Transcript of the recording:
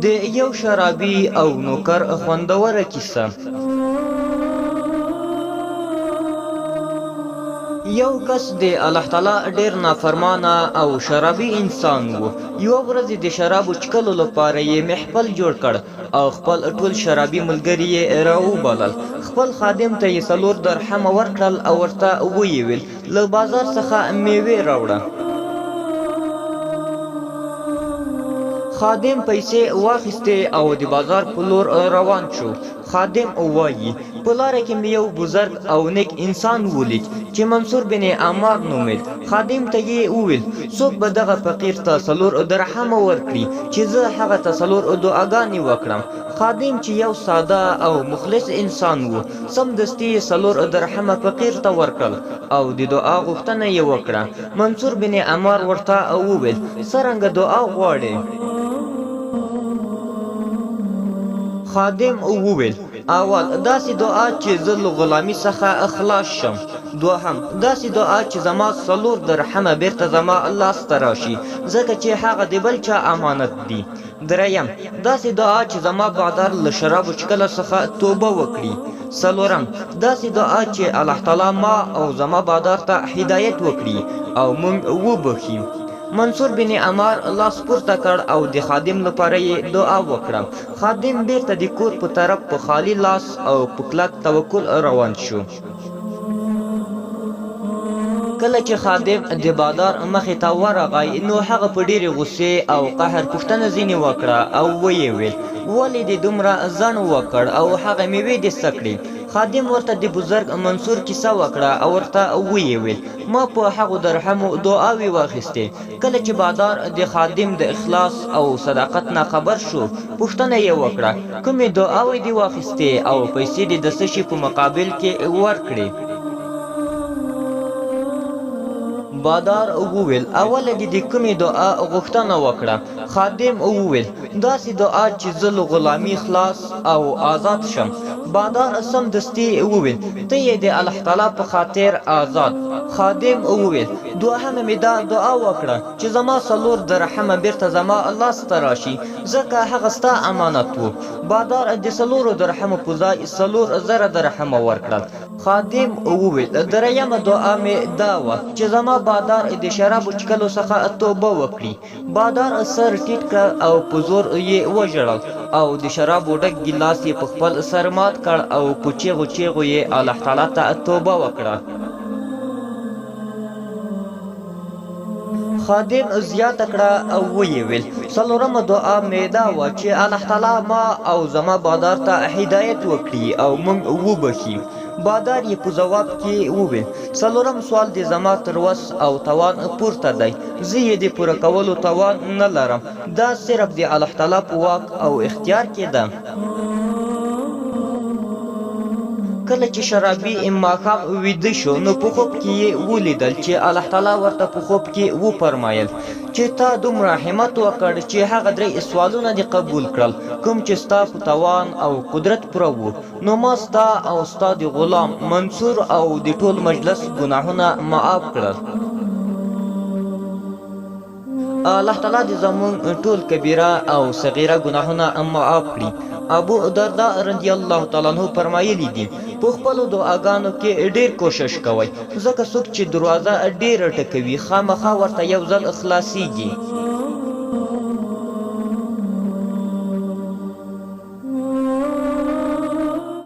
د یو شرابي او نوکر خوندوره کیسه. یو کس د الله تعالی ډیر نافرمانه او شرابي انسان و. یو ورځ د شرابو چکلو لپاره یې محفل جوړ کړ او خپل ټول شرابي ملګري یې راوبلل. خپل خادم ته یې 4 درهم ورکړل او ورته ویې ویل له بازار څخه میوې راوړه. خادم پیسې واخیستې او د بازار په لور روان شو. خادم وایي په لاره کې مې یو بزرګ او نیک انسان ولید چې منصور بن عمار نومید. خادم ته یې وویل څوک به دغه فقیر ته 4 درهم ورکړي چې زه هغه ته 4 دعاګانې وکړم. خادم چې یو ساده او مخلص انسان و سمدستي 4 درهم فقیر ته ورکړل او د دعا غوښتنه یې وکړه. منصور بن عمار ورته وویل څرنګه دعا غواړې؟ خادم وویل اول داسې دعا چې زه له غلامي څخه خلاص شم. دوهم داسې دعا چې زما 4 درهم بیرته زما لاس ته راشي ځکه چې هغه د بل چا امانت دي. دریم داسې دعا چې زما بادار له شرابو چکلو څخه توبه وکړي. څلورم داسې دعا چې الله تعالی ما او زما بادار ته هدایت وکړي او موږ وبخي. منصور بن عمار لاس پورته کړ او د خادم لپاره یې دعا وکړه. خادم بیرته د کور په طرف په خالی لاس او په کلک توکل روان شو. کله چې خادم د بازار مخې ته ورغی نو هغه په ډېرې غوسې او قهر پوښتنه ځینې وکړه او ویې ویل ولې دې دومره ځنډ وکړ او هغه میوې دې څه کړې؟ خادم ورته د بزرګ منصور کیسه وکړه او ورته ویې ویل ما په هغو درهمو دعاوې واخیستې. کله چې بازار د خادم د اخلاص او صداقت نه خبر شو پوښتنه یې وکړه کومې دعاوې دې واخیستې او پیسې دې د څه شي په مقابل کې ورکړې؟ بادار وویل اوله دې د کومې دعا غوښتنه وکړه؟ خادم وویل داسې دعا چې زه له غلامي خلاص او آزاد شم. بادار سمدستي وویل ته یې د الله تعالی په خاطر آزاد. خادم وویل دوهمه مې دا دعا وکړه چې زما 4 درهم بیرته زما لاس ته راشي ځکه هغه ستا امانت و. بادار د 4 درهم په ځای 4,000 درهم ورکړل. خادم وویل دریمه دعا مې دا وه چې زما بادار د شرابو چکلو څخه توبه وکړي. بادار سر ټیټ کړ او په زور یې وژړل او د شرابو ډک ګیلاس یې په خپل سر مات کړ او په چیغو چیغو یې الله تعالی ته توبه وکړه. خادم زیاته کړه او ویې ویل 4مه دعا مې دا وه چې الله تعالی ما او زما بادار ته هدایت وکړي او موږ وبخي. بادار یې په جواب کې وویل 4م سوال د زما تر وس او توان پورته دی زه یې د پوره کولو توان نه لرم. دا صرف د الله تعالی په واک او اختیار کې ده. کله چې شرابي ماښام ویده شو نو په خوب کې یې ولیدل چې الله تعالی ورته په خوب کې وفرمایل چې تا دومره همت وکړ چې هغه 3 سوالونه دې قبول کړل کوم چې ستا په توان او قدرت پوره وو. نو ما ستا او ستا د غلام منصور او د ټول مجلس ګناهونه معاف کړل. الله تعالی دې زموږ ټول کبیره او صغیره ګناهونه معاف کړي. ابو درداء رضی الله تعالی عنہ فرمایلی دي په خپلو دعاګانو کې ډېر کوشش کوئ ځکه څوک چې دروازه ډېره ټکوي خامخا ورته یو ځل خلاصیږي.